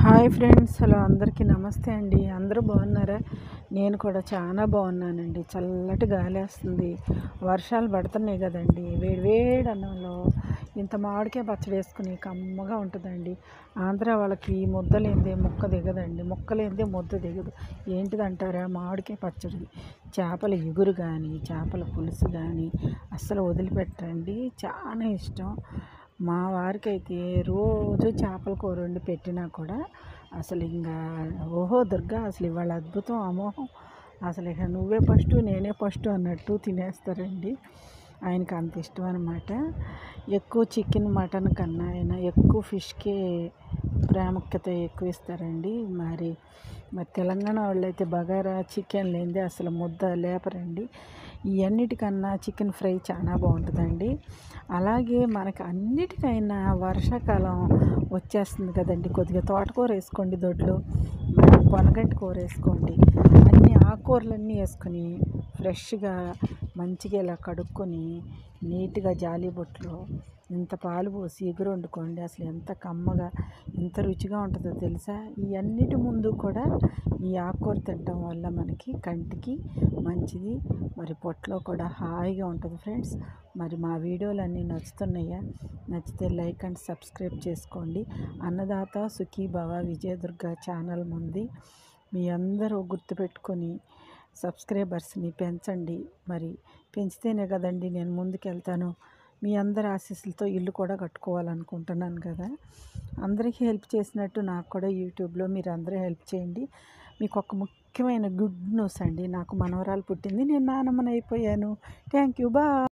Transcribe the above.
Hi friends, hello అందరికీ నమస్తే అండి. అందరూ బాగున్నారా? నేను కూడా చాలా బాగున్నానండి. చల్లటి గాలి వస్తుంది, వర్షాలు పడుతున్నాయి కదండి. వేడి వేడి అన్నంలో ఇంత మామిడికాయ పచ్చడి వేసుకుని కమ్మగా ఉంటుందండి. ఆంధ్ర వాళ్ళకి ముద్ద లేనిదే ముక్క దిగదండి, ముక్క లేనిదే ముద్ద దిగదు. ఏంటిదంటారా? మామిడికాయ పచ్చడి. చేపల ఎగురు కానీ, చేపల పులుసు కానీ అస్సలు వదిలిపెట్టండి. చాలా ఇష్టం మా వారికైతే. రోజు చేపల కూర వండి పెట్టినా కూడా అసలు ఇంకా ఓహో దుర్గా, అసలు ఇవాళ అద్భుతం, అమోహం, అసలు ఇక నువ్వే ఫస్ట్ నేనే ఫస్ట్ అన్నట్టు తినేస్తారండి. ఆయనకి అంత ఇష్టం అనమాట. ఎక్కువ చికెన్ మటన్ కన్నా ఆయన ఎక్కువ ఫిష్కే ప్రాముఖ్యత ఎక్కువ ఇస్తారండి. మరి తెలంగాణ వాళ్ళు అయితే బగారా చికెన్ లేనిదే అసలు ముద్ద లేపరండి. ఇవన్నిటికన్నా చికెన్ ఫ్రై చాలా బాగుంటుందండి. అలాగే మనకు అన్నిటికైనా వర్షాకాలం వచ్చేస్తుంది కదండి, కొద్దిగా తోటకూర వేసుకోండి, దొడ్లో పొనగంటి కూర వేసుకోండి, అన్ని ఆకుకూరలన్నీ వేసుకొని ఫ్రెష్గా మంచిగా ఇలా కడుక్కొని నీట్గా జాలి బొట్లో ఇంత పాలు పోసి ఎగురు వండుకోండి. అసలు ఎంత కమ్మగా, ఎంత రుచిగా ఉంటుందో తెలుసా? ఇవన్నిటి ముందు కూడా ఈ ఆకుకూర తినటం వల్ల మనకి కంటికి మంచిది, మరి పొట్టలో కూడా హాయిగా ఉంటుంది ఫ్రెండ్స్. మరి మా వీడియోలన్నీ నచ్చుతున్నాయా? నచ్చితే లైక్ అండ్ సబ్స్క్రైబ్ చేసుకోండి. అన్నదాత సుఖీభవ విజయదుర్గ ఛానల్ ఉంది. మీ అందరూ గుర్తుపెట్టుకొని సబ్స్క్రైబర్స్ని పెంచండి. మరి పెంచితేనే కదండి నేను ముందుకెళ్తాను. మీ అందరి ఆశీస్సులతో ఇల్లు కూడా కట్టుకోవాలనుకుంటున్నాను కదా. అందరికీ హెల్ప్ చేసినట్టు నాకు కూడా యూట్యూబ్లో మీరు అందరూ హెల్ప్ చేయండి. మీకు ఒక ముఖ్యమైన గుడ్ న్యూస్ అండి. నాకు మనవరాలు పుట్టింది, నేను నానమ్మని అయిపోయాను. Thank you, bye.